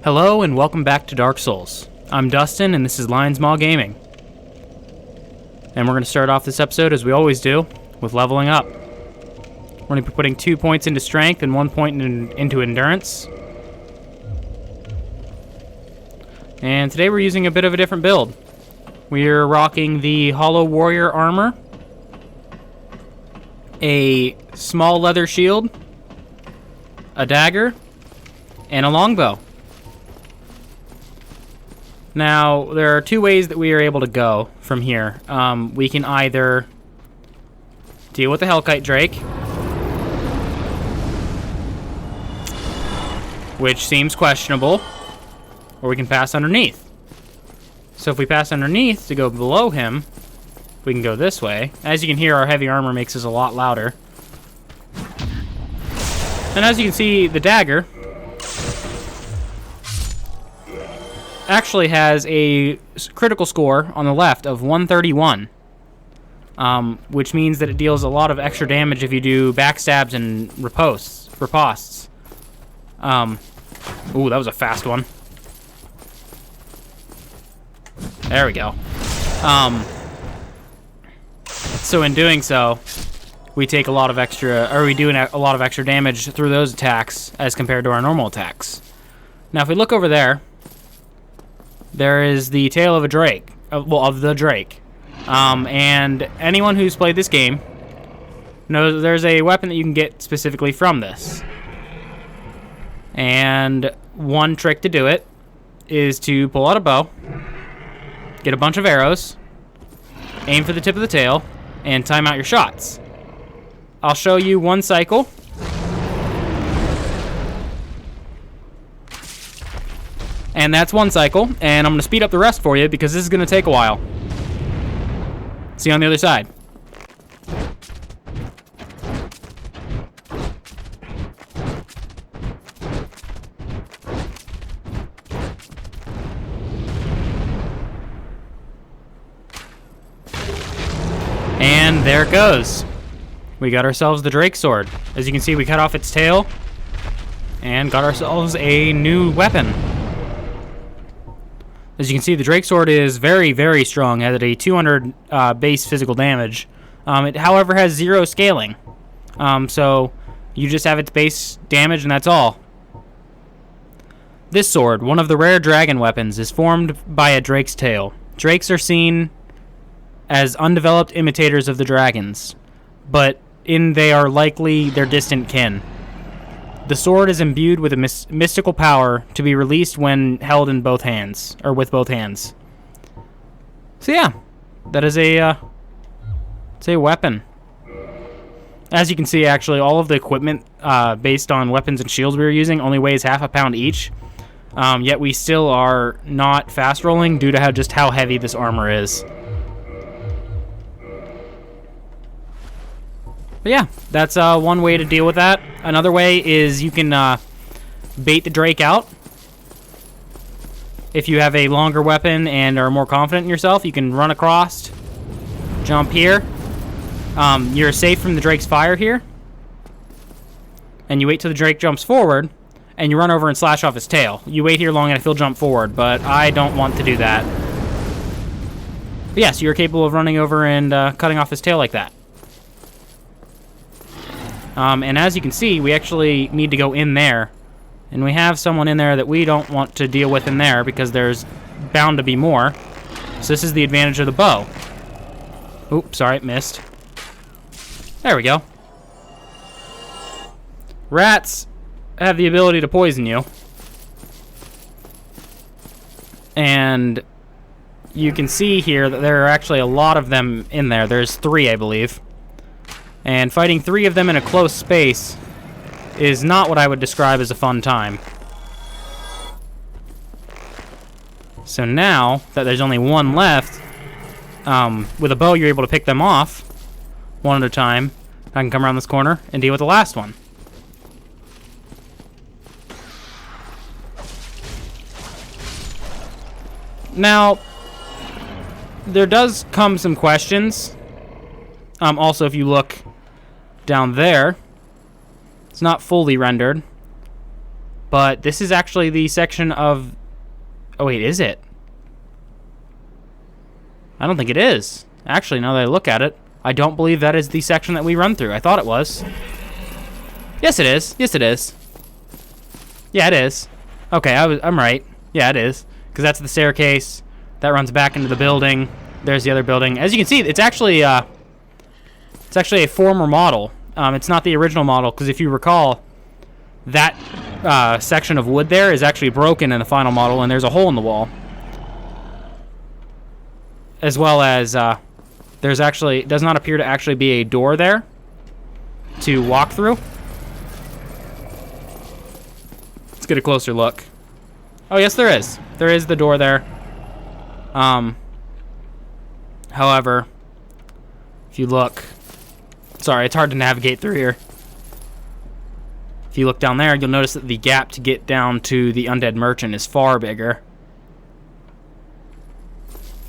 Hello and welcome back to Dark Souls. I'm Dustin and this is Lions Maw Gaming. And we're going to start off this episode as we always do, with leveling up. We're going to be putting 2 points into strength and 1 point into endurance. And today we're using a bit of a different build. We're rocking the Hollow Warrior armor, a small leather shield, a dagger, and a longbow. Now, there are two ways that we are able to go from here. We can either deal with the Hellkite Drake, which seems questionable, or we can pass underneath. So if we pass underneath to go below him, we can go this way. As you can hear, our heavy armor makes us a lot louder. And as you can see, the dagger actually has a critical score on the left of 131, which means that it deals a lot of extra damage if you do backstabs and riposts. Ooh, that was a fast one. There we go. So in doing so, we take a lot of extra, or we do a lot of extra damage through those attacks as compared to our normal attacks. Now, if we look over there, there is the tail of a drake, of the drake. And anyone who's played this game knows there's a weapon that you can get specifically from this. And one trick to do it is to pull out a bow, get a bunch of arrows, aim for the tip of the tail, and time out your shots. I'll show you one cycle. And that's one cycle, and I'm going to speed up the rest for you because this is going to take a while. See you on the other side. And there it goes. We got ourselves the Drake Sword. As you can see, we cut off its tail and got ourselves a new weapon. As you can see, the Drake Sword is very, very strong at a 200 base physical damage. It, however, has 0 scaling. So you just have its base damage and that's all. This sword, one of the rare dragon weapons, is formed by a drake's tail. Drakes are seen as undeveloped imitators of the dragons, but they are likely their distant kin. The sword is imbued with a mystical power to be released when held in both hands, or with both hands. So yeah, that is it's a weapon. As you can see, actually, all of the equipment based on weapons and shields we were using only weighs half a pound each. Yet we still are not fast rolling due to just how heavy this armor is. But yeah, that's one way to deal with that. Another way is you can bait the Drake out. If you have a longer weapon and are more confident in yourself, you can run across, jump here. You're safe from the Drake's fire here. And you wait till the Drake jumps forward, and you run over and slash off his tail. You wait here long enough, he'll jump forward, but I don't want to do that. But yeah, so you're capable of running over and cutting off his tail like that. And as you can see, we actually need to go in there. And we have someone in there that we don't want to deal with in there because there's bound to be more. So this is the advantage of the bow. Oops, sorry, missed. There we go. Rats have the ability to poison you. And you can see here that there are actually a lot of them in there. There's 3, I believe. And fighting 3 of them in a close space is not what I would describe as a fun time. So now that there's only 1 left, with a bow you're able to pick them off one at a time. I can come around this corner and deal with the last one. Now, there does come some questions. Also, if you look down there, it's not fully rendered, But this is actually the section of... Oh, wait, is it? I don't think it is. Actually, now that I look at it, I don't believe that is the section that we run through. I thought it was. Yes, it is. Yes, it is. Yeah, it is. Okay, I'm right. Yeah, it is. Because that's the staircase. That runs back into the building. There's the other building. As you can see, it's actually a former model. It's not the original model, because if you recall, that section of wood there is actually broken in the final model, and there's a hole in the wall. As well as there's actually does not appear to actually be a door there to walk through. Let's get a closer look. Oh, yes, there is. There is the door there. However, if you look... Sorry, it's hard to navigate through here. If you look down there, you'll notice that the gap to get down to the Undead Merchant is far bigger.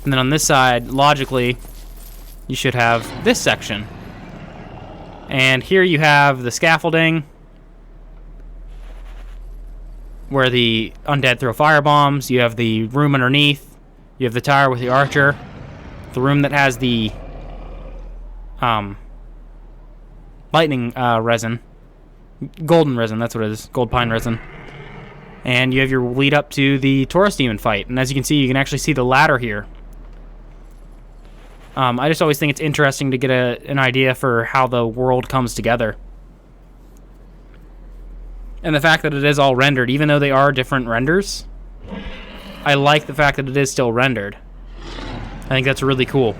And then on this side, logically, you should have this section. And here you have the scaffolding, where the undead throw firebombs. You have the room underneath. You have the tower with the archer. The room that has the lightning resin. Golden resin, that's what it is. Gold pine resin. And you have your lead up to the Taurus demon fight. And as you can see, you can actually see the ladder here. I just always think it's interesting to get an idea for how the world comes together. And the fact that it is all rendered, even though they are different renders, I like the fact that it is still rendered. I think that's really cool.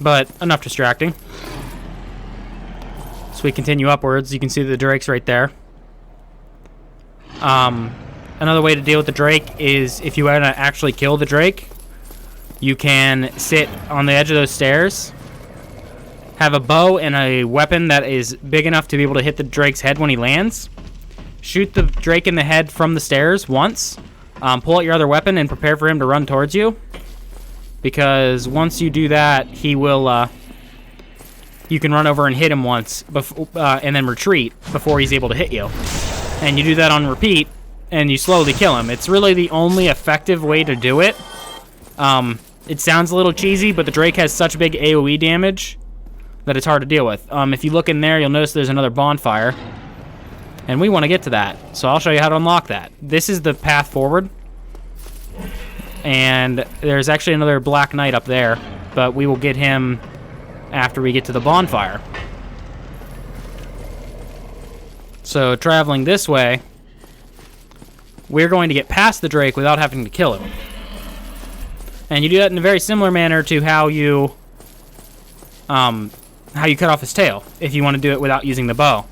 But enough distracting. So we continue upwards. You can see the Drake's right there. Another way to deal with the Drake is if you want to actually kill the Drake, you can sit on the edge of those stairs, have a bow and a weapon that is big enough to be able to hit the Drake's head when he lands. Shoot the Drake in the head from the stairs once. Pull out your other weapon and prepare for him to run towards you. Because once you do that, he will... you can run over and hit him once and then retreat before he's able to hit you. And you do that on repeat, and you slowly kill him. It's really the only effective way to do it. It sounds a little cheesy, but the Drake has such big AoE damage that it's hard to deal with. If you look in there, you'll notice there's another bonfire. And we want to get to that. So I'll show you how to unlock that. This is the path forward. And there's actually another Black Knight up there. But we will get him after we get to the bonfire. So traveling this way, we're going to get past the Drake without having to kill him. And you do that in a very similar manner to how you cut off his tail, if you want to do it without using the bow.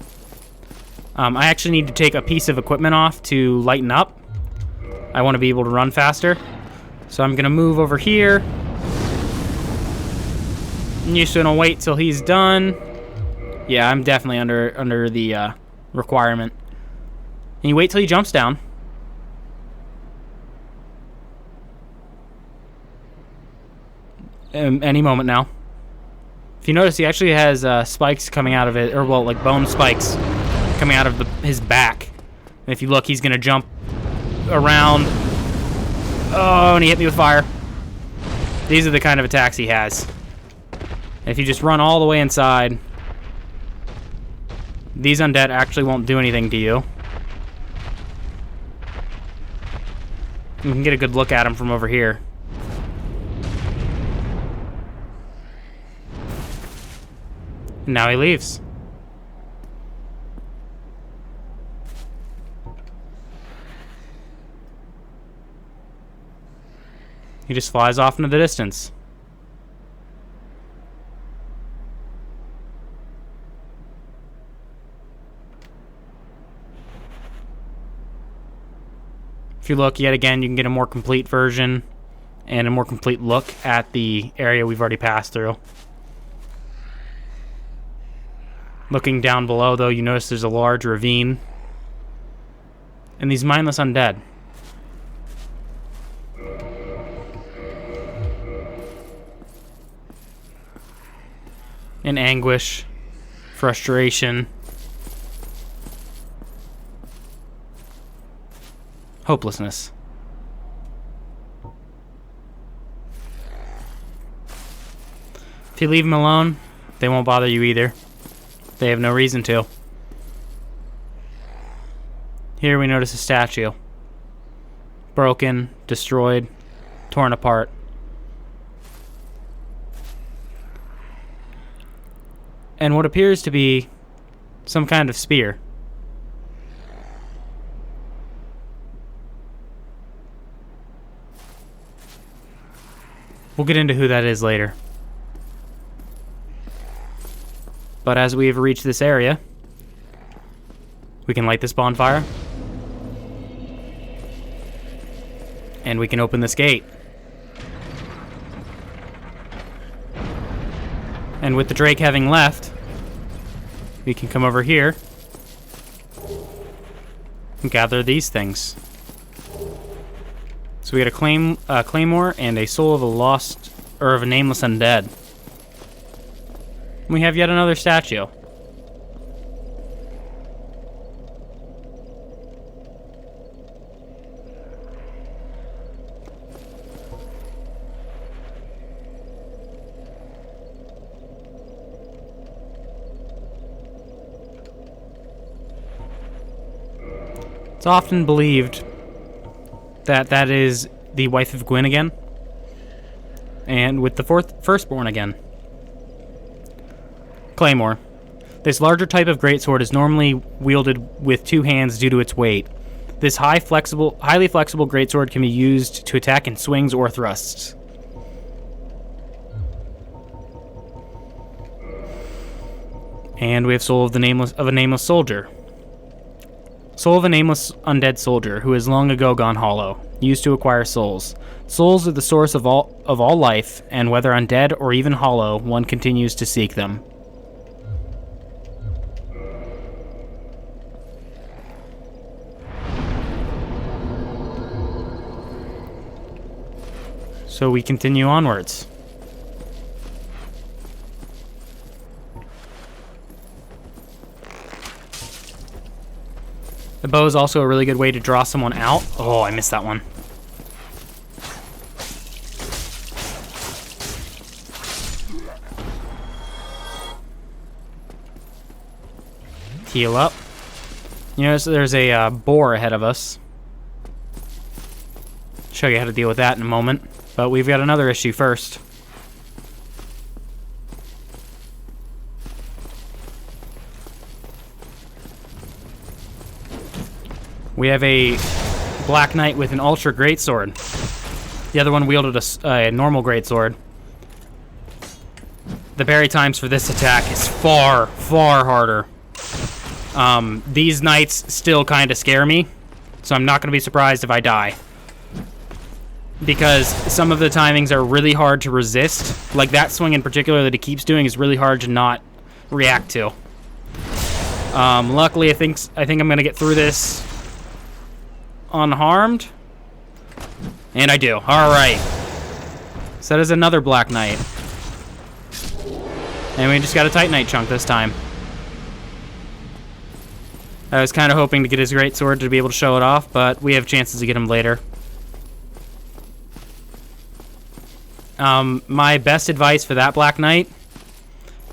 I actually need to take a piece of equipment off to lighten up. I want to be able to run faster. So I'm going to move over here. And you're just going to wait till he's done. Yeah, I'm definitely under the requirement. And you wait till he jumps down. Any moment now. If you notice, he actually has spikes coming out of it, or well, like bone spikes coming out of his back. And if you look, he's gonna jump around. Oh, and he hit me with fire. These are the kind of attacks he has. And if you just run all the way inside, these undead actually won't do anything to you. You can get a good look at him from over here. And now he leaves. He just flies off into the distance. If you look yet again, you can get a more complete version and a more complete look at the area we've already passed through. Looking down below, though, you notice there's a large ravine. And these mindless undead. In anguish, frustration, hopelessness. If you leave them alone, they won't bother you either. They have no reason to. Here we notice a statue. Broken, destroyed, torn apart. And what appears to be some kind of spear. We'll get into who that is later. But as we've reached this area, we can light this bonfire. And we can open this gate. And with the Drake having left, we can come over here and gather these things. So we got a claymore and a soul of a lost, or of a nameless undead. We have yet another statue. It's often believed that that is the wife of Gwyn again, and with the firstborn again. Claymore. This larger type of greatsword is normally wielded with two hands due to its weight. This highly flexible greatsword can be used to attack in swings or thrusts. And we have Soul of a Nameless Soldier. Soul of a nameless undead soldier who has long ago gone hollow, used to acquire souls. Souls are the source of all life, and whether undead or even hollow, one continues to seek them. So we continue onwards. The bow is also a really good way to draw someone out. Oh, I missed that one. Heal up. You notice there's a boar ahead of us. Show you how to deal with that in a moment. But we've got another issue first. We have a Black Knight with an Ultra Greatsword. The other one wielded a normal Greatsword. The parry times for this attack is far, far harder. These knights still kind of scare me, so I'm not going to be surprised if I die. Because some of the timings are really hard to resist. Like that swing in particular that he keeps doing is really hard to not react to. Luckily, I think I'm going to get through this unharmed. And I do. Alright. So that is another Black Knight. And we just got a Titanite chunk this time. I was kind of hoping to get his greatsword to be able to show it off, but we have chances to get him later. My best advice for that Black Knight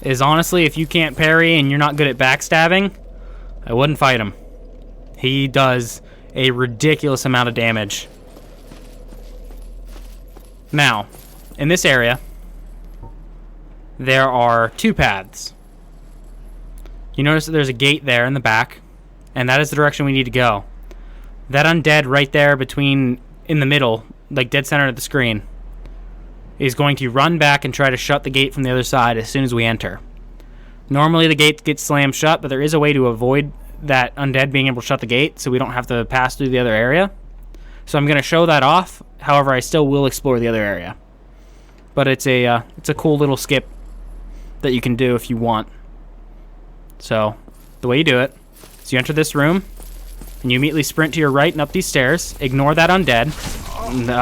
is honestly, if you can't parry and you're not good at backstabbing, I wouldn't fight him. He does a ridiculous amount of damage. Now, in this area, there are two paths. You notice that there's a gate there in the back, and that is the direction we need to go. That undead right there in the middle, like dead center of the screen, is going to run back and try to shut the gate from the other side as soon as we enter. Normally the gate gets slammed shut, but there is a way to avoid that undead being able to shut the gate so we don't have to pass through the other area. So I'm going to show that off. However, I still will explore the other area. But it's a cool little skip that you can do if you want. So the way you do it is you enter this room and you immediately sprint to your right and up these stairs. Ignore that undead.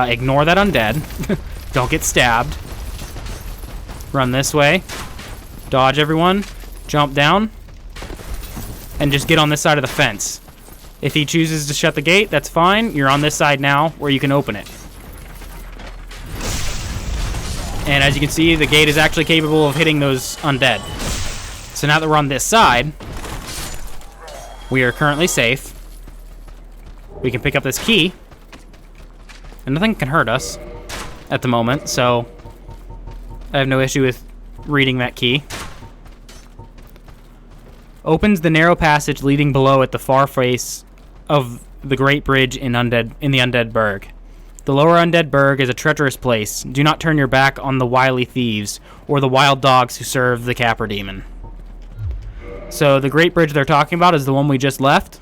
Ignore that undead. Don't get stabbed. Run this way. Dodge everyone. Jump down. And just get on this side of the fence. If he chooses to shut the gate, that's fine. You're on this side now where you can open it. And as you can see, the gate is actually capable of hitting those undead. So now that we're on this side, we are currently safe. We can pick up this key. And nothing can hurt us at the moment, so I have no issue with reading that key. Opens the narrow passage leading below at the far face of the Great Bridge in the Undead Burg. The lower Undead Burg is a treacherous place. Do not turn your back on the wily thieves or the wild dogs who serve the Capper Demon. So the Great Bridge they're talking about is the one we just left,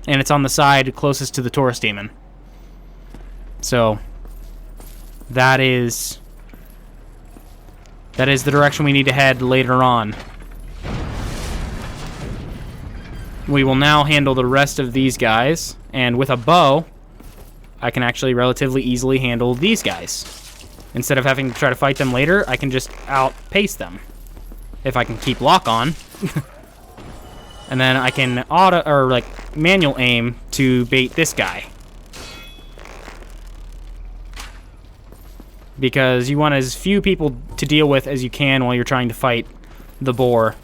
and it's on the side closest to the Taurus Demon. So that is the direction we need to head later on. We will now handle the rest of these guys, and with a bow, I can actually relatively easily handle these guys. Instead of having to try to fight them later, I can just outpace them. If I can keep lock on. And then I can manual aim to bait this guy. Because you want as few people to deal with as you can while you're trying to fight the boar.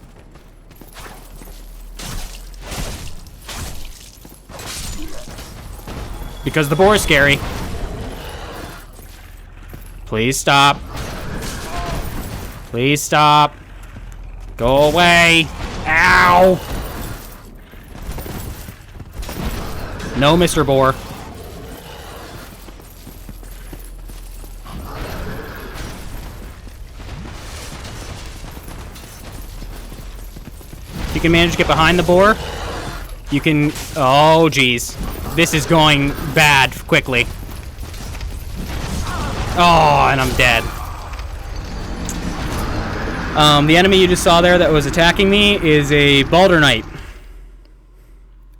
Because the boar is scary. Please stop. Please stop. Go away. Ow! No, Mr. Boar. If you can manage to get behind the boar, you can... Oh, geez. This is going bad quickly. Oh, and I'm dead. The enemy you just saw there that was attacking me is a Balder Knight.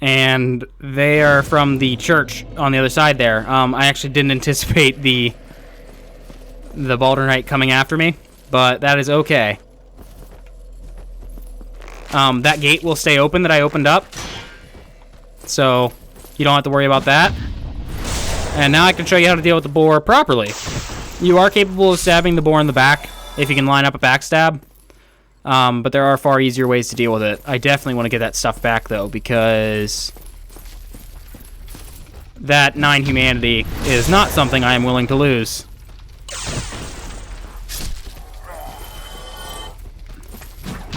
And they are from the church on the other side there. I actually didn't anticipate the Balder Knight coming after me, but that is okay. That gate will stay open that I opened up, so you don't have to worry about that. And now I can show you how to deal with the boar properly. You are capable of stabbing the boar in the back if you can line up a backstab, but there are far easier ways to deal with it. I definitely want to get that stuff back, though, because that 9 humanity is not something I am willing to lose.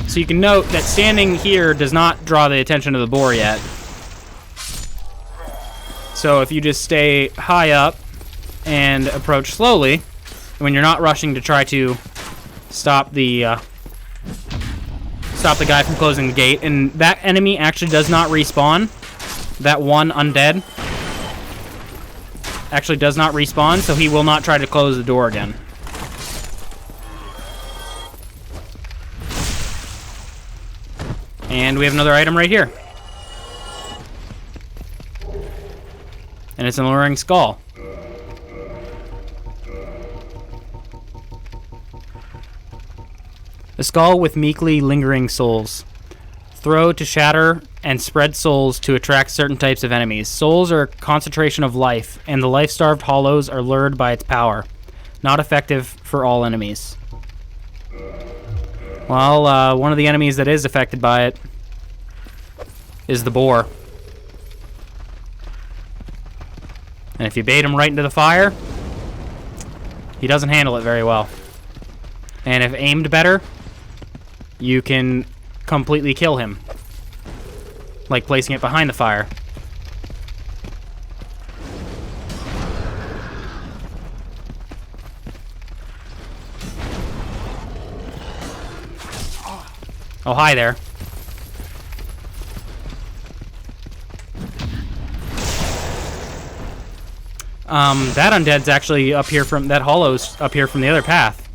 So you can note that standing here does not draw the attention of the boar yet. So if you just stay high up and approach slowly, when you're not rushing to try to stop the guy from closing the gate, and that enemy actually does not respawn. That one undead actually does not respawn, so he will not try to close the door again. And we have another item right here. And it's an alluring skull. A skull with meekly lingering souls. Throw to shatter and spread souls to attract certain types of enemies. Souls are a concentration of life, and the life-starved hollows are lured by its power. Not effective for all enemies. Well, one of the enemies that is affected by it is the boar. And if you bait him right into the fire, he doesn't handle it very well. And if aimed better, you can completely kill him. Like placing it behind the fire. Oh, hi there. That undead's actually up here from... That hollow's up here from the other path.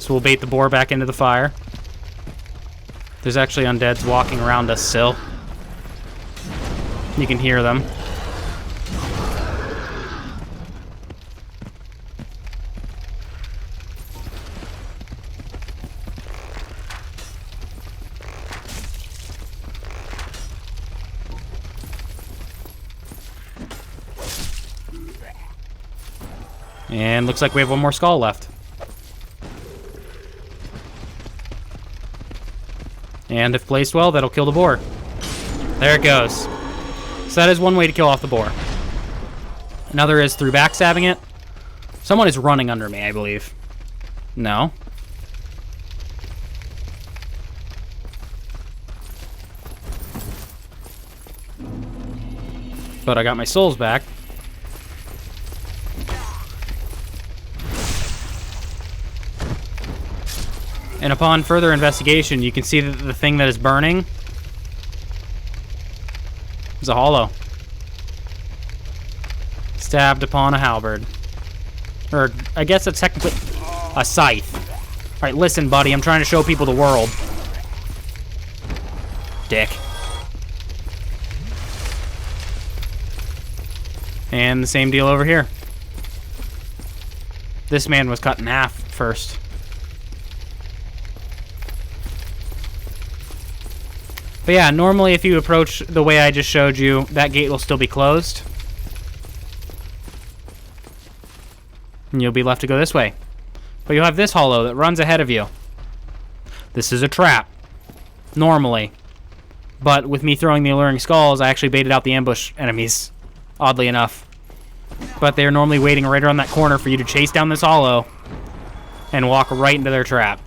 So we'll bait the boar back into the fire. There's actually undeads walking around us still. You can hear them. And looks like we have one more skull left. And if placed well, that'll kill the boar. There it goes. So that is one way to kill off the boar. Another is through backstabbing it. Someone is running under me, I believe. No. But I got my souls back. And upon further investigation, you can see that the thing that is burning is a hollow. Stabbed upon a halberd. Or, I guess it's technically a scythe. Alright, listen, buddy, I'm trying to show people the world. Dick. And the same deal over here. This man was cut in half first. But yeah, normally if you approach the way I just showed you, that gate will still be closed. And you'll be left to go this way. But you'll have this hollow that runs ahead of you. This is a trap. Normally. But with me throwing the alluring skulls, I actually baited out the ambush enemies. Oddly enough. But they're normally waiting right around that corner for you to chase down this hollow and walk right into their trap.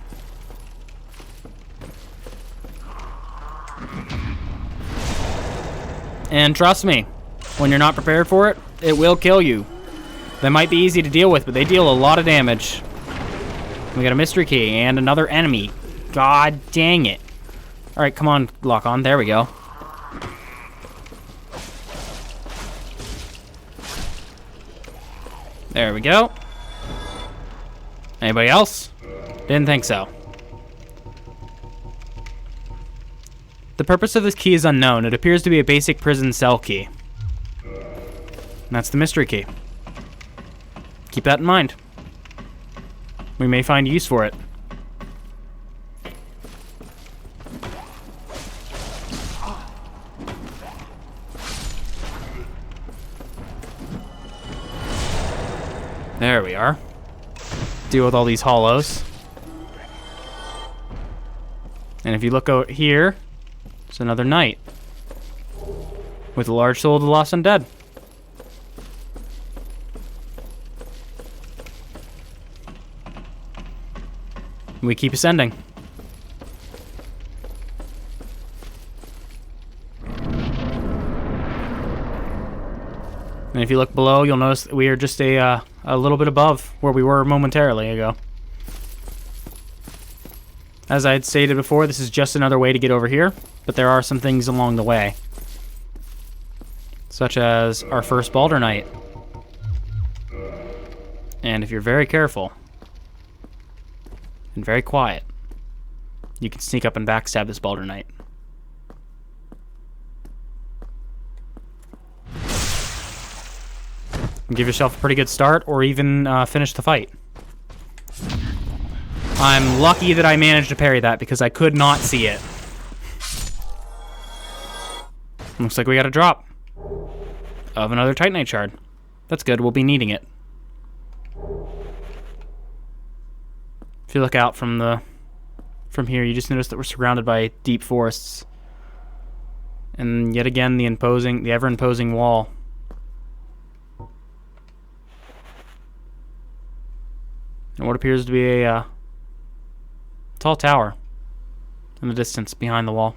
And trust me, when you're not prepared for it, it will kill you. They might be easy to deal with, but they deal a lot of damage. We got a mystery key and another enemy. God dang it. Alright, come on, lock on. There we go. There we go. Anybody else? Didn't think so. The purpose of this key is unknown. It appears to be a basic prison cell key. And that's the mystery key. Keep that in mind. We may find use for it. There we are. Deal with all these hollows. And if you look out here, it's another knight with a large soul of the lost undead. We keep ascending. And if you look below, you'll notice that we are just a little bit above where we were momentarily ago. As I had stated before, this is just another way to get over here, but there are some things along the way. Such as our first Balder Knight. And if you're very careful and very quiet, you can sneak up and backstab this Balder Knight. And give yourself a pretty good start, or even finish the fight. I'm lucky that I managed to parry that because I could not see it. Looks like we got a drop of another Titanite shard. That's good, we'll be needing it. If you look out from here, you just notice that we're surrounded by deep forests. And yet again, the ever-imposing wall. And what appears to be a tall tower in the distance behind the wall.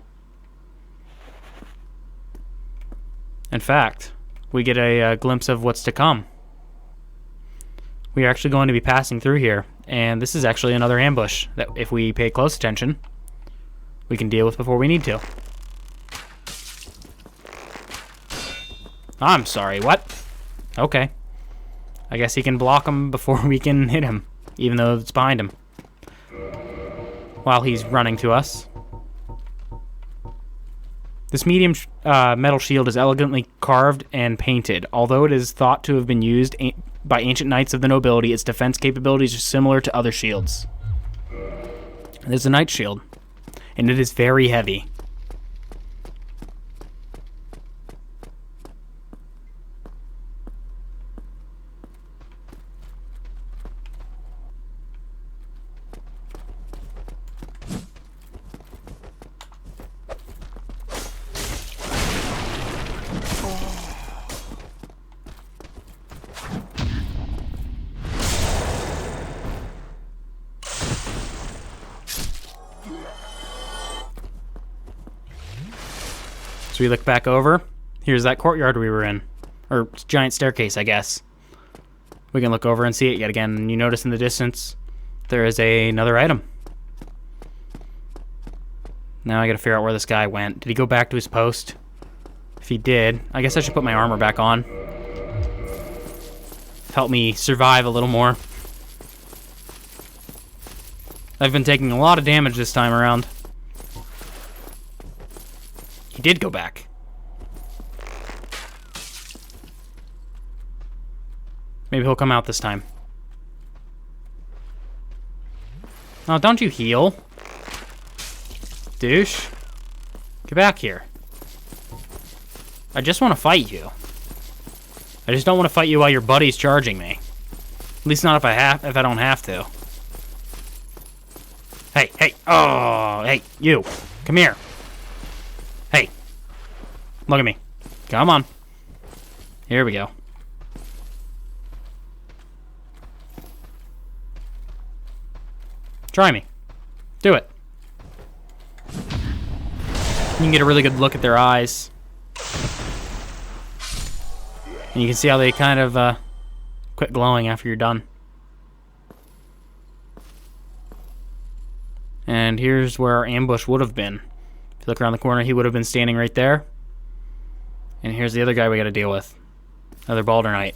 In fact, we get a glimpse of what's to come. We are actually going to be passing through here, and this is actually another ambush that if we pay close attention, we can deal with before we need to. I'm sorry, what? Okay. I guess he can block him before we can hit him, even though it's behind him. While he's running to us. This medium metal shield is elegantly carved and painted. Although it is thought to have been used by ancient knights of the nobility, its defense capabilities are similar to other shields. It is a knight shield, and it is very heavy. So we look back over. Here's that courtyard we were in. Or giant staircase, I guess. We can look over and see it yet again. And you notice in the distance, there is another item. Now I gotta figure out where this guy went. Did he go back to his post? If he did, I guess I should put my armor back on. Help me survive a little more. I've been taking a lot of damage this time around. He did go back. Maybe he'll come out this time. Oh, don't you heal? Douche. Get back here. I just want to fight you. I just don't want to fight you while your buddy's charging me. At least not if I don't have to. Hey, hey, oh, hey, you. Come here. Hey. Look at me. Come on. Here we go. Try me. Do it. You can get a really good look at their eyes. And you can see how they kind of quit glowing after you're done. And here's where our ambush would have been. If you look around the corner, he would have been standing right there. And here's the other guy we got to deal with. Another Balder Knight.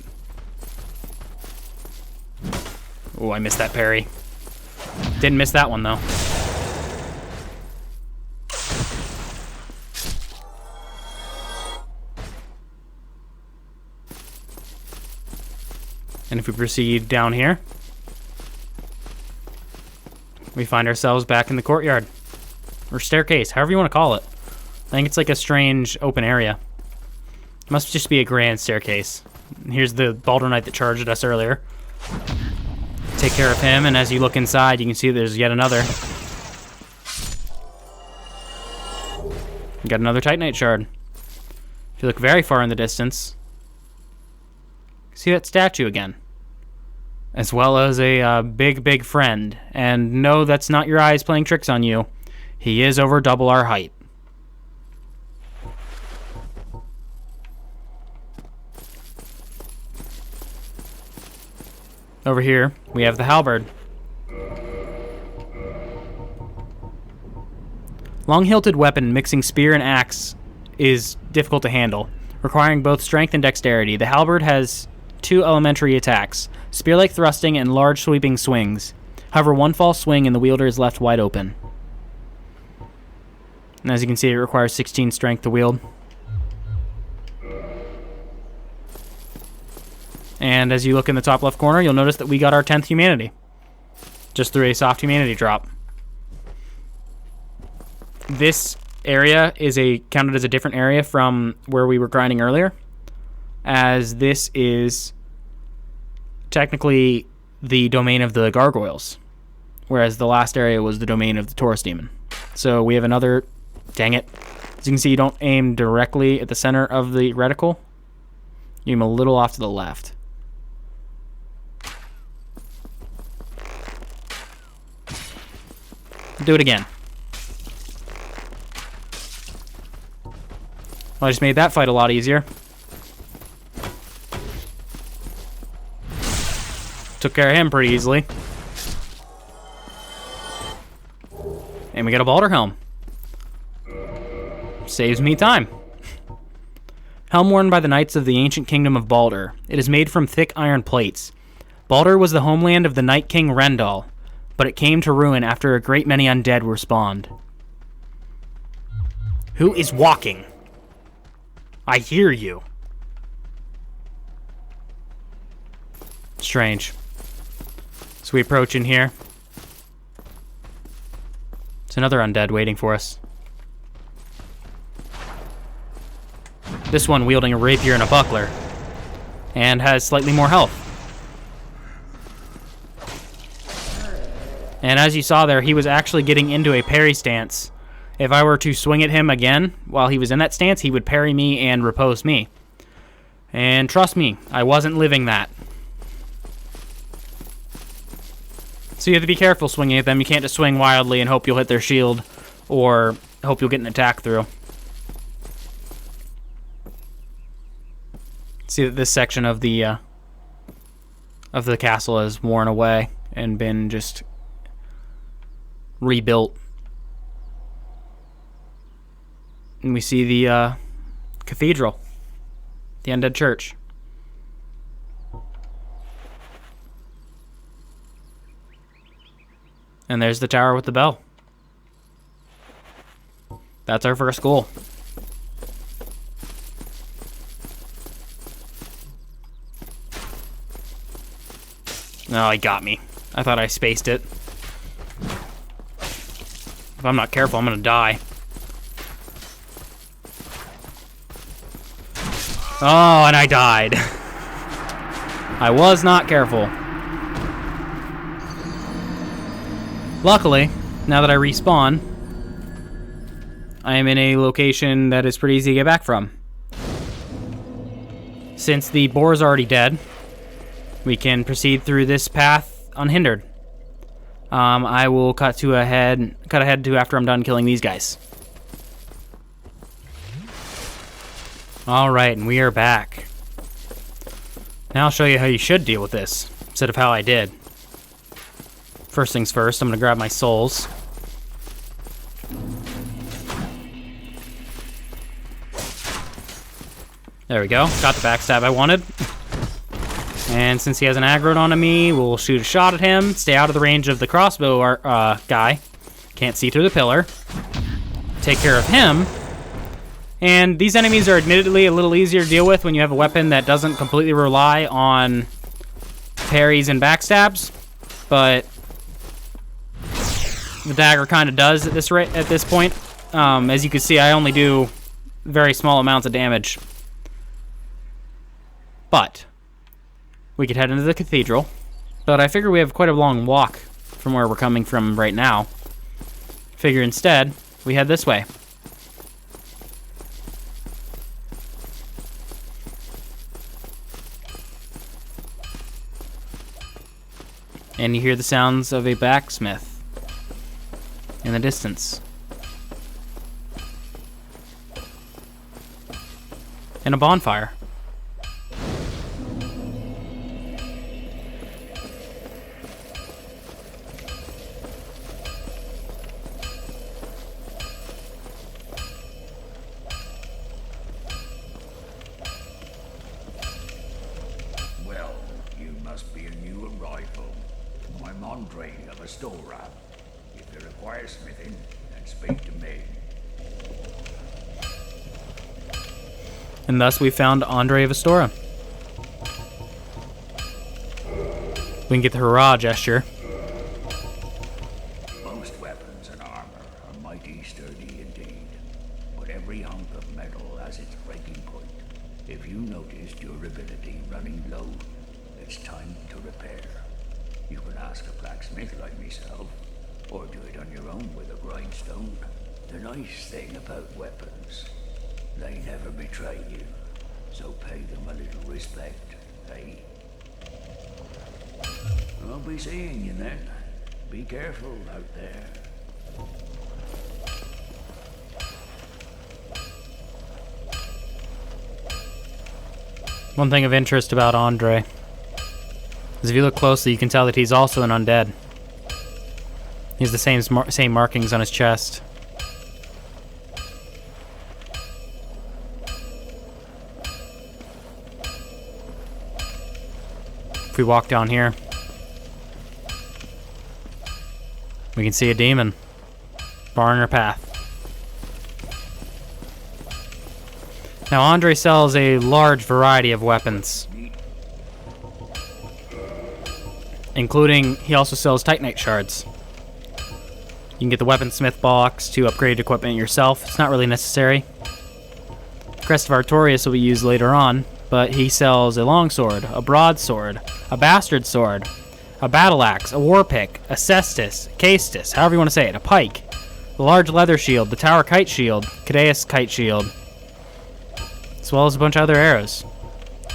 Oh, I missed that parry. Didn't miss that one, though. And if we proceed down here, we find ourselves back in the courtyard. Or staircase, however you want to call it. I think it's like a strange open area. It must just be a grand staircase. And here's the Balder Knight that charged us earlier. Take care of him, and as you look inside, you can see there's yet another. You got another Titanite shard. If you look very far in the distance, see that statue again. As well as a big, big friend. And no, that's not your eyes playing tricks on you. He is over double our height. Over here, we have the halberd. Long-hilted weapon mixing spear and axe is difficult to handle, requiring both strength and dexterity. The halberd has 2 elementary attacks, spear-like thrusting and large sweeping swings. However, one false swing and the wielder is left wide open. And as you can see, it requires 16 strength to wield. And as you look in the top left corner, you'll notice that we got our 10th humanity. Just through a soft humanity drop. This area is counted as a different area from where we were grinding earlier, as this is technically the domain of the gargoyles, whereas the last area was the domain of the Taurus demon. So we have another... Dang it. As you can see, you don't aim directly at the center of the reticle. You aim a little off to the left. Do it again. Well, I just made that fight a lot easier. Took care of him pretty easily. And we got a Balder helm. Saves me time. Helm worn by the knights of the ancient kingdom of Balder. It is made from thick iron plates. Balder was the homeland of the Night King Rendal, but it came to ruin after a great many undead were spawned. Who is walking? I hear you. Strange. So we approach in here. It's another undead waiting for us. This one wielding a rapier and a buckler. And has slightly more health. And as you saw there, he was actually getting into a parry stance. If I were to swing at him again while he was in that stance, he would parry me and riposte me. And trust me, I wasn't living that. So you have to be careful swinging at them. You can't just swing wildly and hope you'll hit their shield or hope you'll get an attack through. See that this section of the castle has worn away and been just rebuilt. And we see the cathedral, the Undead Church. And there's the tower with the bell. That's our first goal. No, he got me. I thought I spaced it. If I'm not careful, I'm gonna die. Oh, and I died. I was not careful. Luckily, now that I respawn, I am in a location that is pretty easy to get back from. Since the boar is already dead, we can proceed through this path unhindered. I will cut ahead to after I'm done killing these guys. Alright, and we are back. Now I'll show you how you should deal with this, instead of how I did. First things first, I'm going to grab my souls. There we go, got the backstab I wanted. And since he has an aggro onto me, we'll shoot a shot at him. Stay out of the range of the crossbow guy. Can't see through the pillar. Take care of him. And these enemies are admittedly a little easier to deal with when you have a weapon that doesn't completely rely on parries and backstabs. But the dagger kind of does at this point. As you can see, I only do very small amounts of damage. But we could head into the cathedral. But I figure we have quite a long walk from where we're coming from right now. Figure instead, we head this way. And you hear the sounds of a blacksmith in the distance. And a bonfire. Well, you must be a new arrival. I'm Andre of Astora. If you require smithing, then speak to me. And thus we found Andre of Astora. We can get the hurrah gesture. Most weapons and armor are mighty sturdy indeed, but every hunk of metal has its breaking point. If you notice durability running low, it's time to repair. You can ask a blacksmith like myself, or do it on your own with a grindstone. The nice thing about weapons, they never betray you, so pay them a little respect, eh? I'll be seeing you then. Be careful out there. One thing of interest about Andre is if you look closely, you can tell that he's also an undead. He has the same markings on his chest. If we walk down here, we can see a demon barring our path. Now, Andre sells a large variety of weapons, including, he also sells Titanite shards. You can get the weaponsmith box to upgrade equipment yourself. It's not really necessary. Crest of Artorias will be used later on, but he sells a longsword, a broadsword, a bastard sword, a battle axe, a war pick, a cestus, castus, however you want to say it, a pike, the large leather shield, the tower kite shield, Cadeus kite shield, as well as a bunch of other arrows.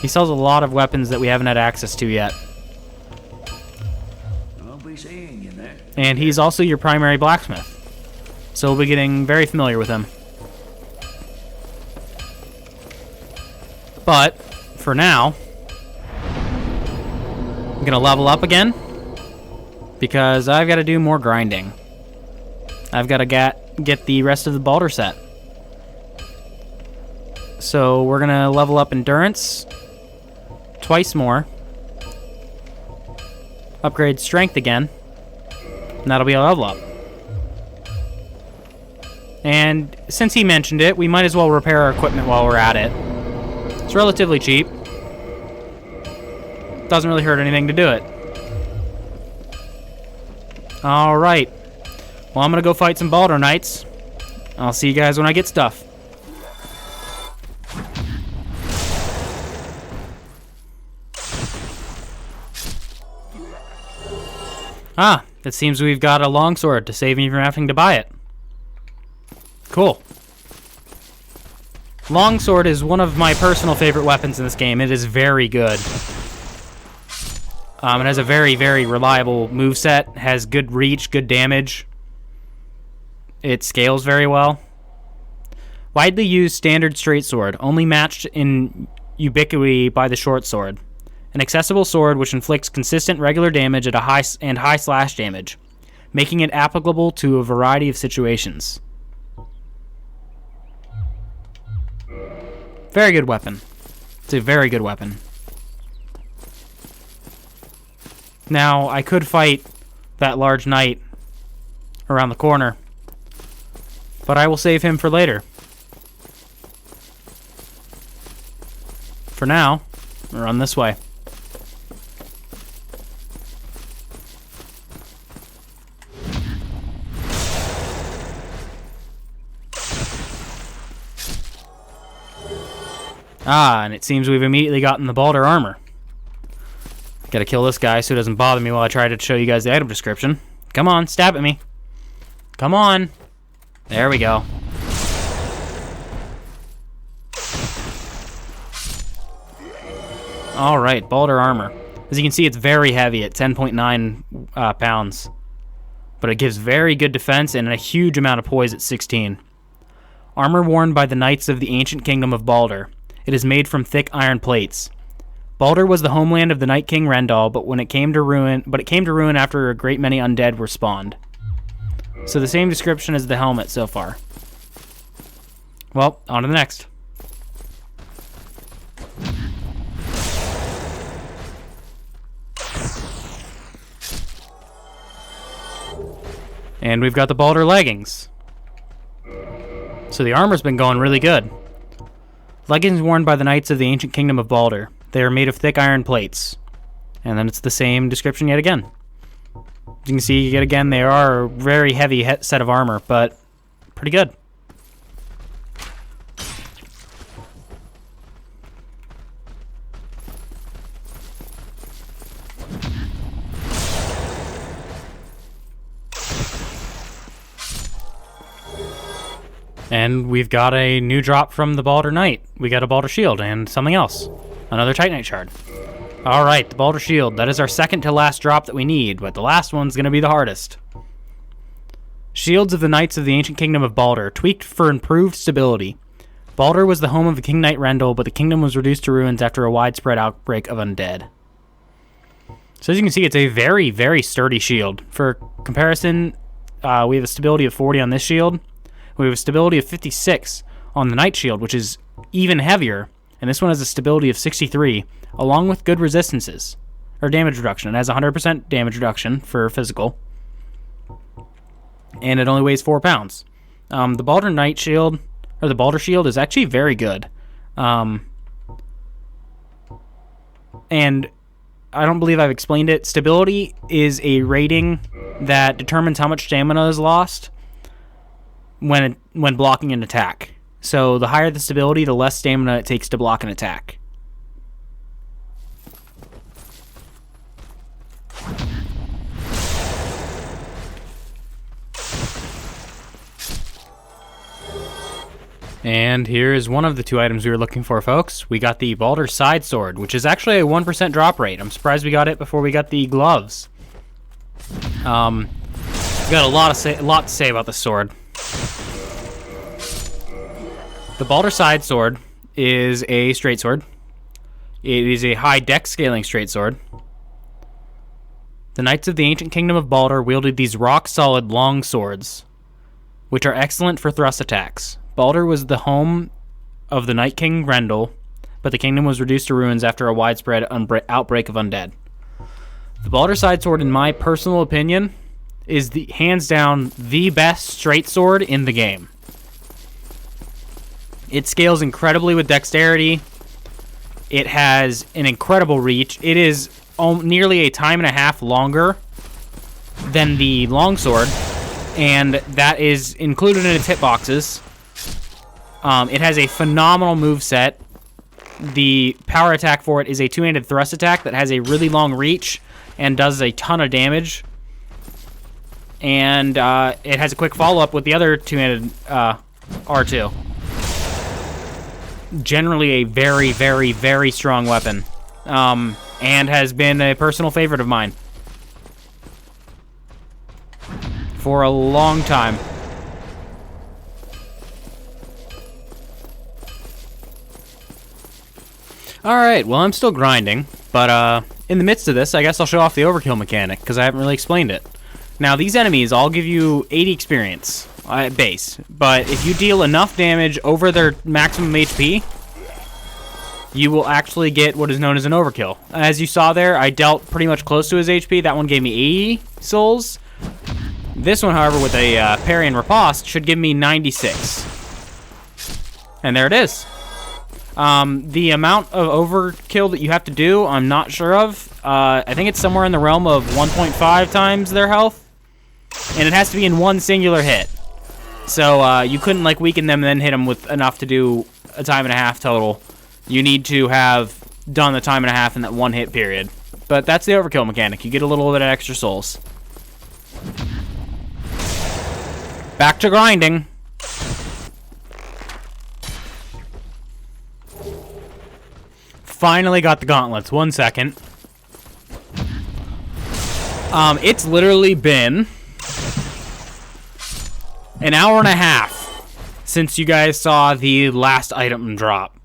He sells a lot of weapons that we haven't had access to yet. I'll be seeing you then. And he's also your primary blacksmith, so we'll be getting very familiar with him. But for now, I'm gonna level up again because I've got to do more grinding. I've got to get the rest of the Balder set. So we're gonna level up endurance twice more. Upgrade strength again. And that'll be a level up. And since he mentioned it, we might as well repair our equipment while we're at it. It's relatively cheap. Doesn't really hurt anything to do it. Alright. Well, I'm gonna go fight some Balder Knights. I'll see you guys when I get stuff. Ah, it seems we've got a longsword to save me from having to buy it. Cool. Longsword is one of my personal favorite weapons in this game. It is very good. It has a very, very reliable moveset, has good reach, good damage. It scales very well. Widely used standard straight sword, only matched in ubiquity by the short sword. An accessible sword which inflicts consistent regular damage at a high slash damage, making it applicable to a variety of situations. Very good weapon. It's a very good weapon. Now, I could fight that large knight around the corner, but I will save him for later. For now, we'll run this way. Ah, and it seems we've immediately gotten the Balder armor. Gotta kill this guy so it doesn't bother me while I try to show you guys the item description. Come on, stab at me. Come on. There we go. Alright, Balder armor. As you can see, it's very heavy at 10.9 pounds. But it gives very good defense and a huge amount of poise at 16. Armor worn by the Knights of the ancient kingdom of Balder. It is made from thick iron plates. Balder was the homeland of the Night King Rendal, but it came to ruin after a great many undead were spawned. So the same description as the helmet so far. Well, on to the next. And we've got the Balder leggings. So the armor's been going really good. Leggings worn by the Knights of the ancient kingdom of Balder. They are made of thick iron plates. And then it's the same description yet again. As you can see, yet again, they are a very heavy set of armor, but pretty good. And we've got a new drop from the Balder Knight. We got a Balder Shield and something else. Another Titanite Shard. Alright, the Balder Shield. That is our second to last drop that we need, but the last one's going to be the hardest. Shields of the Knights of the Ancient Kingdom of Balder, tweaked for improved stability. Balder was the home of the King Knight Rendal, but the kingdom was reduced to ruins after a widespread outbreak of undead. So as you can see, it's a very, very sturdy shield. For comparison, we have a stability of 40 on this shield. We have a stability of 56 on the Knight Shield, which is even heavier. And this one has a stability of 63, along with good resistances, or damage reduction. It has 100% damage reduction for physical. And it only weighs 4 pounds. The Balder Knight Shield, or the Balder Shield, is actually very good. And I don't believe I've explained it. Stability is a rating that determines how much stamina is lost when blocking an attack. So the higher the stability, the less stamina it takes to block an attack. And here is one of the two items we were looking for, folks. We got the Balder Side Sword, which is actually a 1% drop rate. I'm surprised we got it before we got the gloves. We got a lot to say about the sword. The Balder Side Sword is a straight sword. It is a high dex scaling straight sword. The Knights of the Ancient Kingdom of Baldur wielded these rock-solid long swords, which are excellent for thrust attacks. Baldur was the home of the Night King Grendel, but the kingdom was reduced to ruins after a widespread outbreak of undead. The Baldur side sword, in my personal opinion, is the hands down the best straight sword in the game. It scales incredibly with dexterity. It has an incredible reach. It is nearly a time and a half longer than the longsword, and that is included in its hitboxes. It has a phenomenal moveset. The power attack for it is a two-handed thrust attack that has a really long reach and does a ton of damage. And it has a quick follow-up with the other two-handed R2. Generally a very, very, very strong weapon. And has been a personal favorite of mine for a long time. Alright, well, I'm still grinding, but in the midst of this, I guess I'll show off the overkill mechanic, because I haven't really explained it. Now, these enemies all give you 80 experience base, but if you deal enough damage over their maximum HP, you will actually get what is known as an overkill. As you saw there, I dealt pretty much close to his HP. That one gave me 80 souls. This one, however, with a parry and riposte, should give me 96. And there it is. The amount of overkill that you have to do, I'm not sure of. I think it's somewhere in the realm of 1.5 times their health. And it has to be in one singular hit. So you couldn't like weaken them and then hit them with enough to do a time and a half total. You need to have done the time and a half in that one hit period. But that's the overkill mechanic. You get a little bit of extra souls. Back to grinding. Finally got the gauntlets. 1 second. It's literally been an hour and a half since you guys saw the last item drop.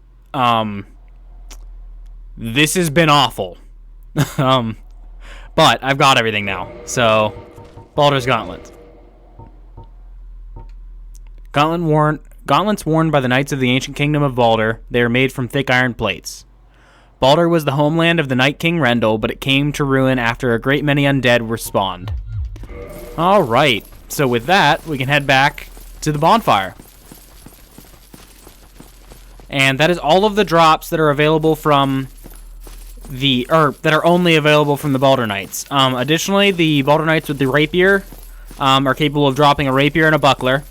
This has been awful. But I've got everything now. So, Baldur's Gauntlet. Gauntlets worn by the Knights of the Ancient Kingdom of Baldur. They are made from thick iron plates. Baldur was the homeland of the Night King Rendel, but it came to ruin after a great many undead were spawned. Alright, so with that, we can head back to the bonfire. And that is all of the drops that are available from that are only available from the Baldur Knights. Additionally, the Baldur Knights with the rapier are capable of dropping a rapier and a buckler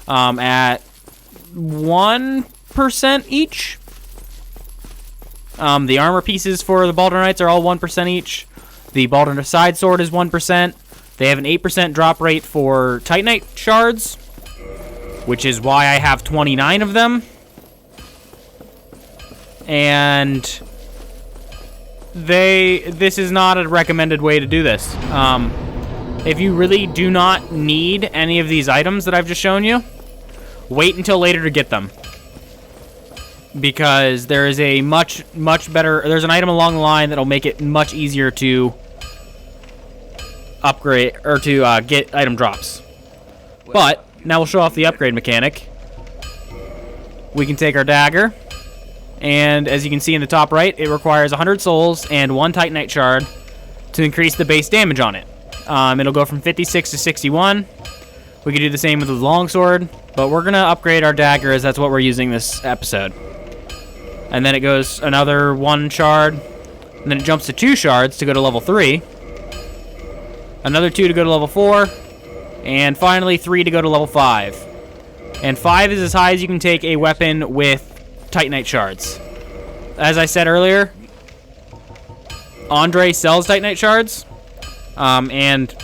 at 1% each. The armor pieces for the Baldur Knights are all 1% each. The Baldur side sword is 1%. They have an 8% drop rate for Titanite shards, which is why I have 29 of them. And this is not a recommended way to do this. If you really do not need any of these items that I've just shown you, wait until later to get them. Because there is a much better, there's an item along the line that'll make it much easier to upgrade, or to get item drops. But, now we'll show off the upgrade mechanic. We can take our dagger, and as you can see in the top right, it requires 100 souls and 1 Titanite shard to increase the base damage on it. It'll go from 56 to 61. We could do the same with the longsword, but we're going to upgrade our dagger as that's what we're using this episode. And then it goes another 1 shard, and then it jumps to 2 shards to go to level 3. Another 2 to go to level 4, and finally 3 to go to level 5. And 5 is as high as you can take a weapon with Titanite shards. As I said earlier, Andre sells Titanite shards, and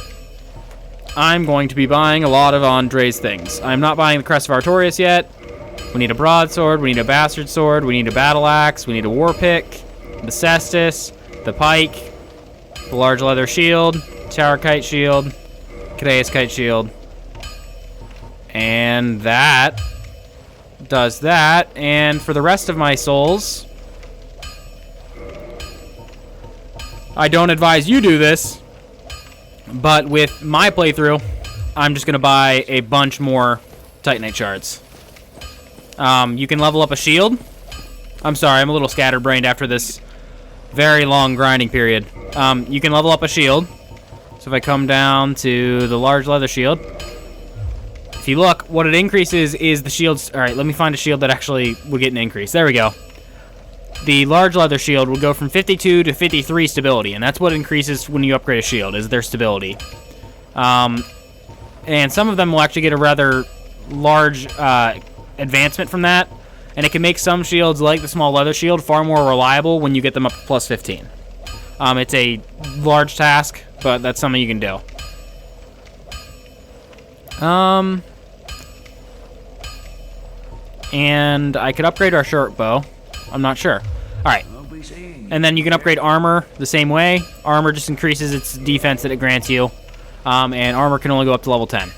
I'm going to be buying a lot of Andre's things. I'm not buying the Crest of Artorias yet. We need a broadsword, we need a bastard sword, we need a battle axe, we need a war pick, the cestus, the pike, the large leather shield, tower kite shield, Cadeus kite shield. And that does that. And for the rest of my souls, I don't advise you do this, but with my playthrough, I'm just going to buy a bunch more Titanite shards. You can level up a shield. I'm sorry, I'm a little scatterbrained after this very long grinding period. You can level up a shield. So if I come down to the large leather shield, if you look, what it increases is the shields. All right, let me find a shield that actually would get an increase. There we go. The large leather shield will go from 52 to 53 stability, and that's what increases when you upgrade a shield, is their stability. And some of them will actually get a rather large advancement from that, and it can make some shields, like the small leather shield, far more reliable when you get them up to plus 15. It's a large task, but that's something you can do. And I could upgrade our short bow. I'm not sure. Alright. And then you can upgrade armor the same way. Armor just increases its defense that it grants you. And armor can only go up to level 10.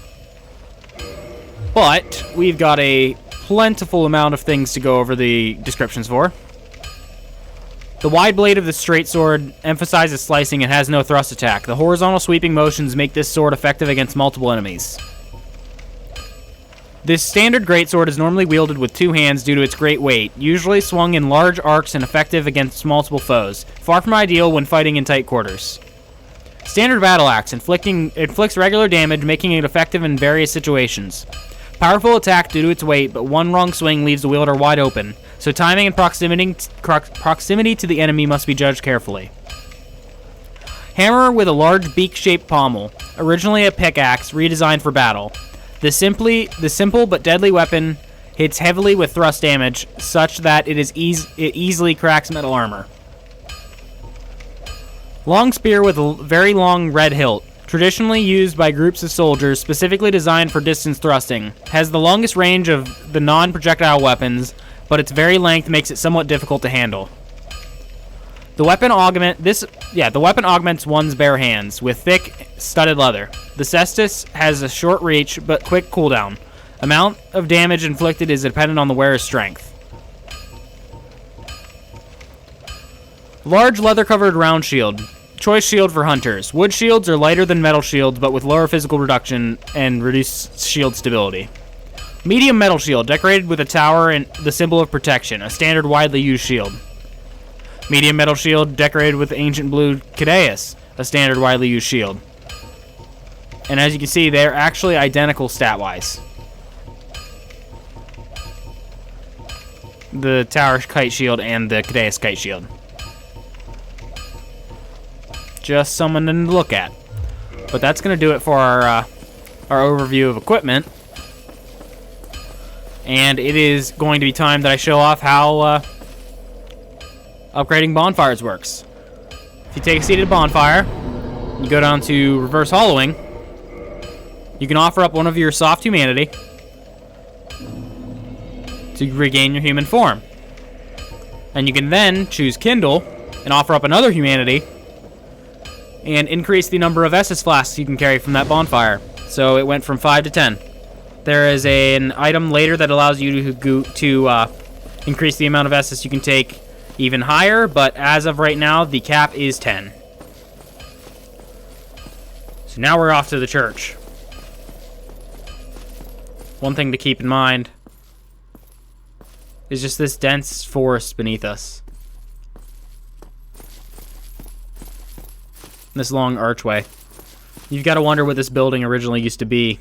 But we've got a plentiful amount of things to go over the descriptions for. The wide blade of the straight sword emphasizes slicing and has no thrust attack. The horizontal sweeping motions make this sword effective against multiple enemies. This standard greatsword is normally wielded with two hands due to its great weight, usually swung in large arcs and effective against multiple foes, far from ideal when fighting in tight quarters. Standard battle axe inflicts regular damage, making it effective in various situations. Powerful attack due to its weight, but one wrong swing leaves the wielder wide open, so timing and proximity to the enemy must be judged carefully. Hammer with a large beak-shaped pommel, originally a pickaxe, redesigned for battle. The simple but deadly weapon hits heavily with thrust damage, such that it easily cracks metal armor. Long spear with a very long red hilt, traditionally used by groups of soldiers, specifically designed for distance thrusting, has the longest range of the non-projectile weapons, but its very length makes it somewhat difficult to handle. The weapon augments one's bare hands with thick, studded leather. The cestus has a short reach but quick cooldown. Amount of damage inflicted is dependent on the wearer's strength. Large leather-covered round shield. Choice shield for hunters. Wood shields are lighter than metal shields but with lower physical reduction and reduced shield stability. Medium metal shield, decorated with a tower and the symbol of protection, a standard widely used shield. Medium metal shield, decorated with ancient blue caduceus, a standard widely used shield. And as you can see, they're actually identical stat-wise. The tower kite shield and the caduceus kite shield. Just something to look at. But that's going to do it for our overview of equipment. And it is going to be time that I show off how upgrading bonfires works. If you take a seat at a bonfire, you go down to reverse hollowing, you can offer up one of your soft humanity to regain your human form. And you can then choose kindle and offer up another humanity and increase the number of Estus flasks you can carry from that bonfire. So it went from 5 to 10. There is an item later that allows you to increase the amount of Estus you can take even higher, but as of right now, the cap is 10. So now we're off to the church. One thing to keep in mind is just this dense forest beneath us. This long archway. You've got to wonder what this building originally used to be.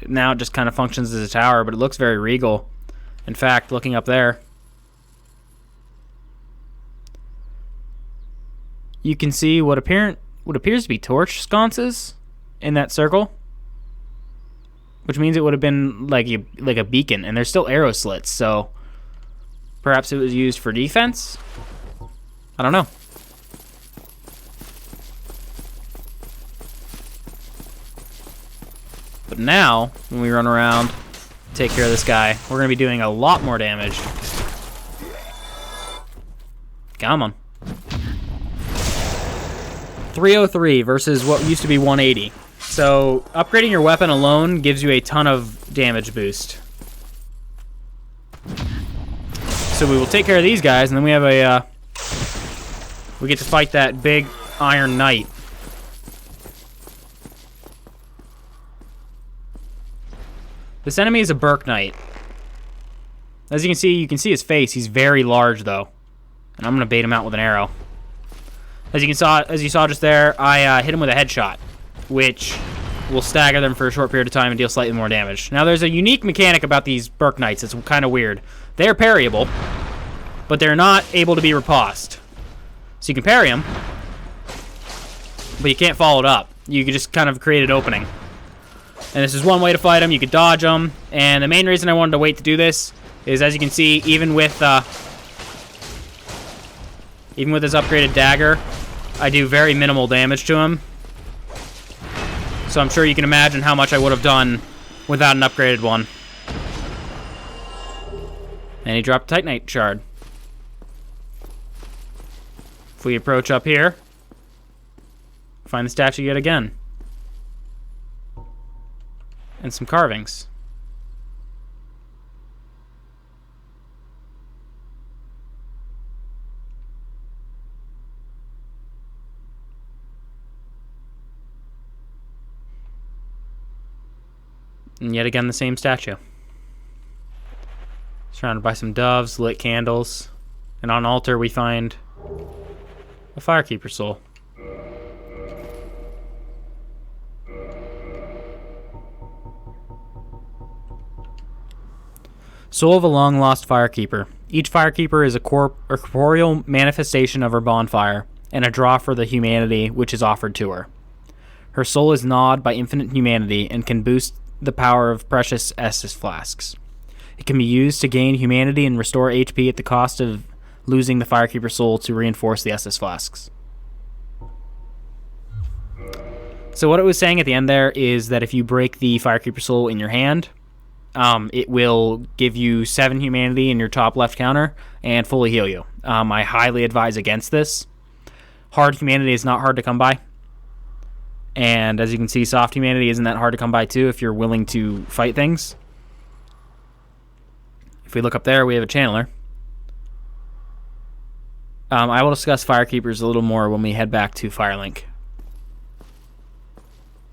Now it just kind of functions as a tower, but it looks very regal. In fact, looking up there, you can see what appears to be torch sconces in that circle, which means it would have been like a beacon, and there's still arrow slits, so perhaps it was used for defense? I don't know. But now, when we run around, take care of this guy, we're going to be doing a lot more damage. Come on. 303 versus what used to be 180. So, upgrading your weapon alone gives you a ton of damage boost. So we will take care of these guys, and then we have a we get to fight that big Iron Knight. This enemy is a Berk Knight. As you can see his face. He's very large, though. And I'm going to bait him out with an arrow. As you saw just there, I hit him with a headshot, which will stagger them for a short period of time and deal slightly more damage. Now, there's a unique mechanic about these Berk Knights. It's kind of weird. They're parryable, but they're not able to be riposte. So you can parry them, but you can't follow it up. You can just kind of create an opening. And this is one way to fight them. You could dodge them. And the main reason I wanted to wait to do this is, as you can see, even with this upgraded dagger, I do very minimal damage to him. So I'm sure you can imagine how much I would have done without an upgraded one. And he dropped a Titanite shard. If we approach up here, find the statue yet again. And some carvings. And yet again, the same statue. Surrounded by some doves, lit candles. And on an altar, we find a Firekeeper soul. Soul of a long-lost Firekeeper. Each Firekeeper is a corporeal manifestation of her bonfire, and a draw for the humanity which is offered to her. Her soul is gnawed by infinite humanity and can boost the power of precious Estus flasks. It can be used to gain humanity and restore HP at the cost of losing the Firekeeper soul to reinforce the Estus flasks. So what it was saying at the end there is that if you break the Firekeeper soul in your hand, it will give you 7 humanity in your top left counter and fully heal you. I highly advise against this. Hard humanity is not hard to come by. And as you can see, soft humanity isn't that hard to come by too if you're willing to fight things. If we look up there, we have a channeler. I will discuss Firekeepers a little more when we head back to Firelink.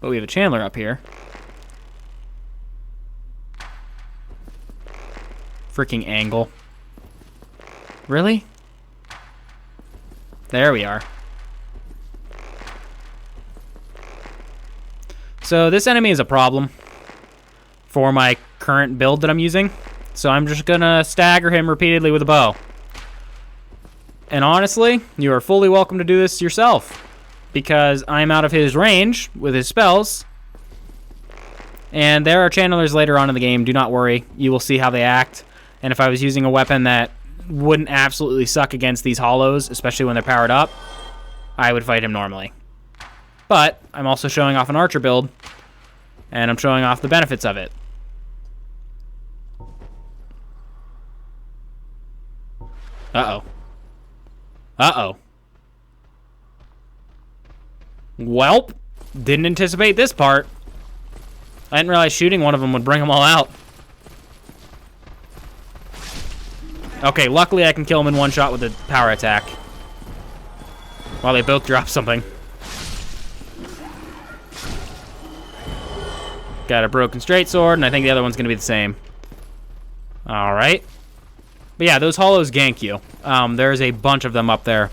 But we have a channeler up here. Freaking angle. Really? There we are. So this enemy is a problem for my current build that I'm using. So I'm just gonna stagger him repeatedly with a bow. And honestly, you are fully welcome to do this yourself, because I'm out of his range with his spells. And there are channelers later on in the game, do not worry. You will see how they act. And if I was using a weapon that wouldn't absolutely suck against these hollows, especially when they're powered up, I would fight him normally. But I'm also showing off an archer build, and I'm showing off the benefits of it. Uh-oh. Uh-oh. Welp. Didn't anticipate this part. I didn't realize shooting one of them would bring them all out. Okay, luckily I can kill him in one shot with a power attack. While they both drop something. Got a broken straight sword, and I think the other one's going to be the same. Alright. But yeah, those hollows gank you. There's a bunch of them up there.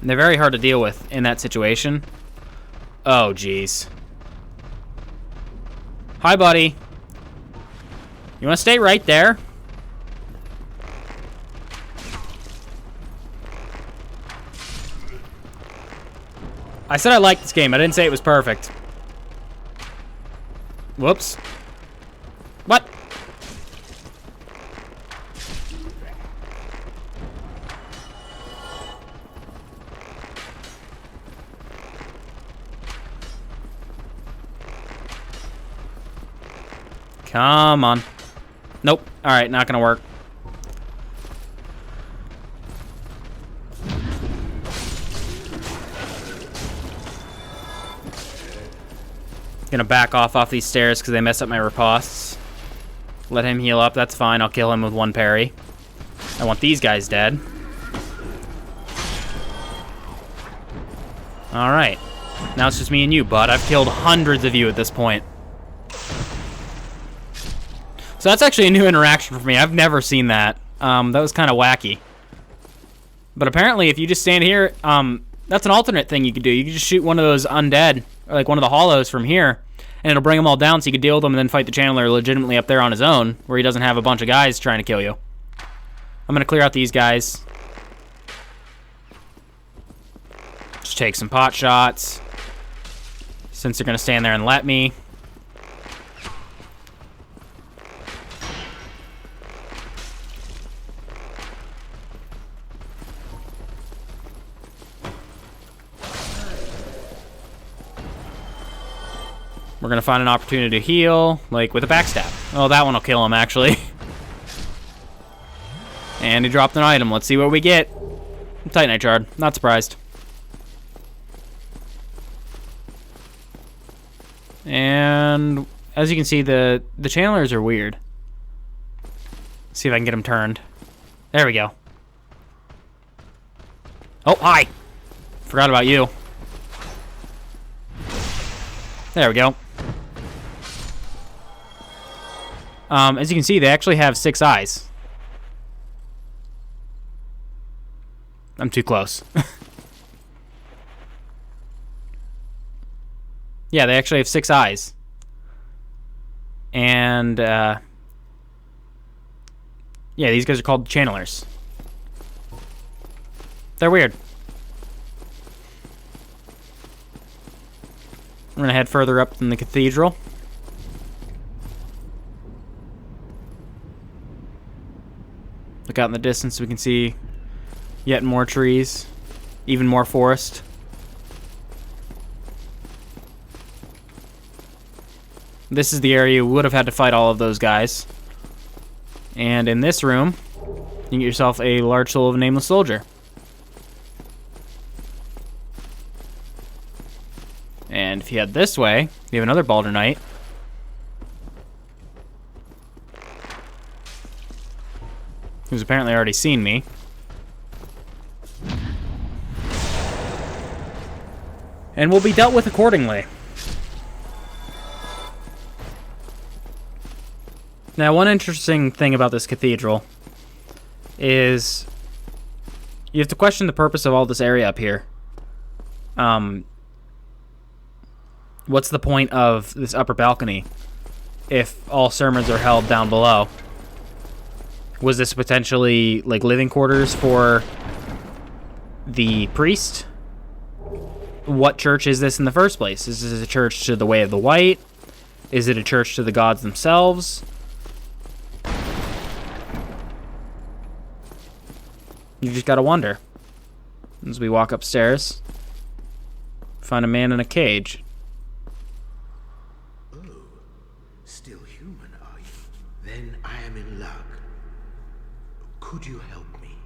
And they're very hard to deal with in that situation. Oh, jeez. Hi, buddy. You want to stay right there? I said I liked this game. I didn't say it was perfect. Whoops. What? Come on. Nope. Alright, not gonna work. Gonna back off these stairs because they mess up my ripostes. Let him heal up, that's fine. I'll kill him with one parry. I want these guys dead. Alright. Now it's just me and you, bud. I've killed hundreds of you at this point. So that's actually a new interaction for me. I've never seen that. That was kind of wacky. But apparently, if you just stand here, that's an alternate thing you could do. You could just shoot one of those undead, or like one of the hollows from here, and it'll bring them all down so you can deal with them and then fight the channeler legitimately up there on his own, where he doesn't have a bunch of guys trying to kill you. I'm going to clear out these guys. Just take some pot shots, since they're going to stand there and let me. We're going to find an opportunity to heal, like with a backstab. Oh, that one will kill him, actually. And he dropped an item. Let's see what we get. Titanite shard. Not surprised. And as you can see, the channelers are weird. Let's see if I can get them turned. There we go. Oh, hi. Forgot about you. There we go. As you can see, they actually have 6 eyes. I'm too close. Yeah, they actually have 6 eyes. And, yeah, these guys are called channelers. They're weird. We're going to head further up in the cathedral. Look out in the distance, we can see yet more trees, even more forest. This is the area you would have had to fight all of those guys. And in this room, you can get yourself a large soul of a nameless soldier. And if you head this way, you have another Balder Knight. Who's apparently already seen me. And will be dealt with accordingly. Now, one interesting thing about this cathedral is you have to question the purpose of all this area up here. What's the point of this upper balcony if all sermons are held down below? Was this potentially like living quarters for the priest? What church is this in the first place? Is this a church to the Way of the White? Is it a church to the gods themselves? You just gotta wonder. As we walk upstairs, find a man in a cage. Oh, still human, are you? Then I am in luck. Could you help me?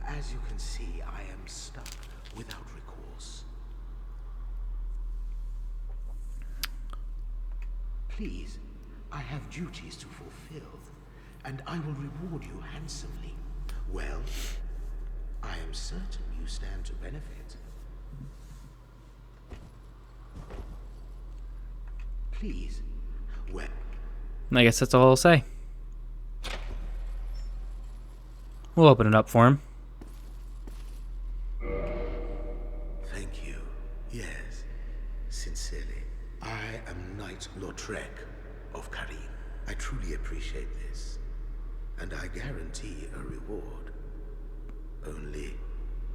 As you can see, I am stuck without recourse. Please, I have duties to fulfill, and I will reward you handsomely. Well, I am certain you stand to benefit. Please, well... I guess that's all I'll say. We'll open it up for him. Thank you. Yes, sincerely. I am Knight Lautrec of Karim. I truly appreciate this, and I guarantee a reward. Only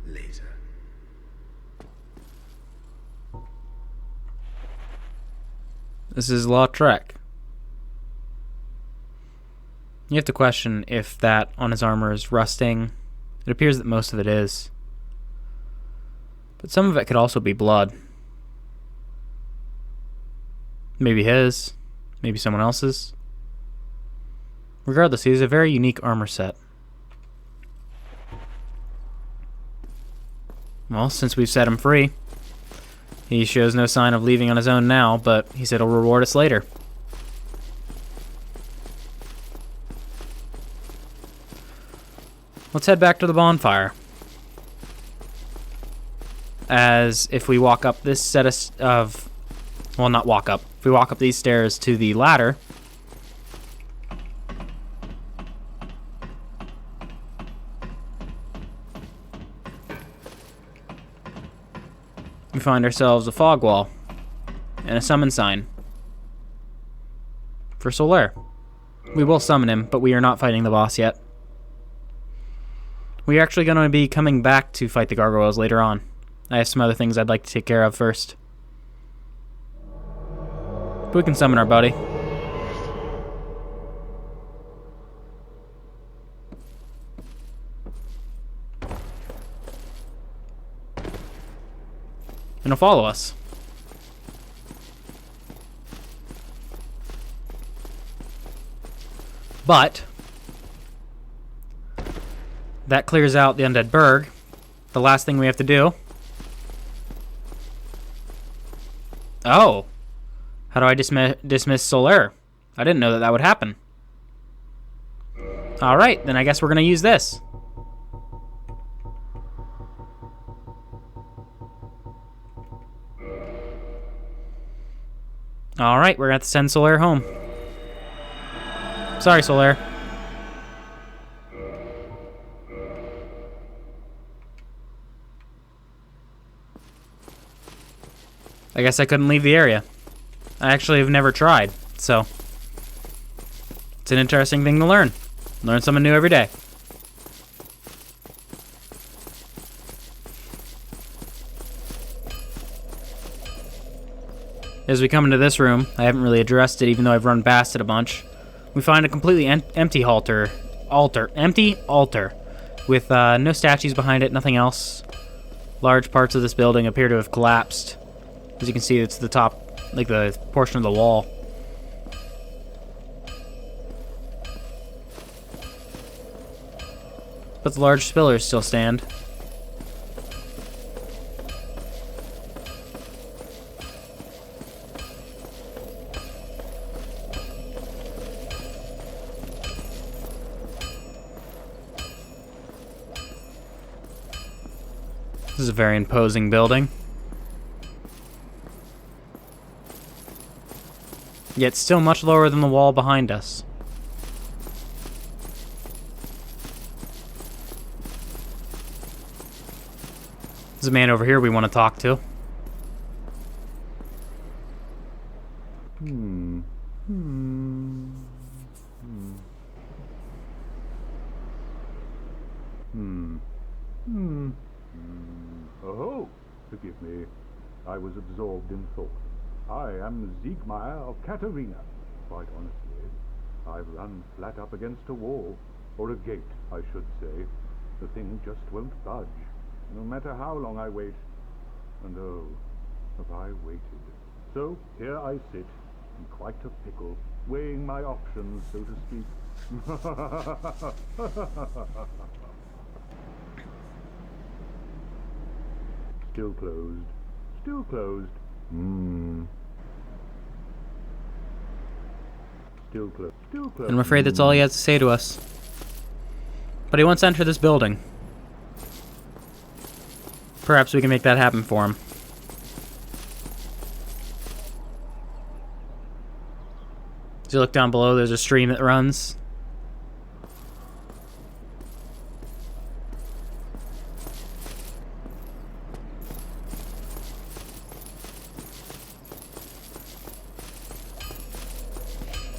later. This is Lautrec. You have to question if that on his armor is rusting. It appears that most of it is. But some of it could also be blood. Maybe his. Maybe someone else's. Regardless, he has a very unique armor set. Well, since we've set him free, he shows no sign of leaving on his own now, but he said he'll reward us later. Let's head back to the bonfire. as if we walk up this set of well, not walk up. If we walk up these stairs to the ladder, we find ourselves a fog wall and a summon sign for Solaire. We will summon him, but we are not fighting the boss yet. We are actually going to be coming back to fight the gargoyles later on. I have some other things I'd like to take care of first. But we can summon our buddy. And he'll follow us. But that clears out the Undead Burg. The last thing we have to do... Oh! How do I dismiss Solaire? I didn't know that that would happen. Alright, then I guess we're going to use this. Alright, we're going to have to send Solaire home. Sorry, Solaire. I guess I couldn't leave the area. I actually have never tried, so it's an interesting thing to learn. Learn something new every day. As we come into this room, I haven't really addressed it even though I've run past it a bunch. We find a completely empty altar with no statues behind it, nothing else. Large parts of this building appear to have collapsed. As you can see, it's the top, like the portion of the wall. But the large pillars still stand. This is a very imposing building. Yet still much lower than the wall behind us. There's a man over here we want to talk to. Oh, forgive me. I was absorbed in thought. I am Siegmeyer of Katarina. Quite honestly, I've run flat up against a wall, or a gate, I should say. The thing just won't budge, no matter how long I wait. And oh, have I waited. So here I sit, in quite a pickle, weighing my options, so to speak. Still closed. Still closed. Still closed. Still closed. I'm afraid that's all he has to say to us. But he wants to enter this building. Perhaps we can make that happen for him. As you look down below, there's a stream that runs.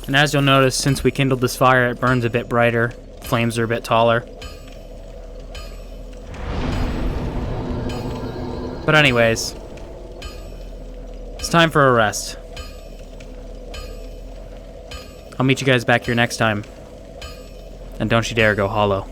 And as you'll notice, since we kindled this fire, it burns a bit brighter. Flames are a bit taller. But anyways, it's time for a rest. I'll meet you guys back here next time. And don't you dare go hollow.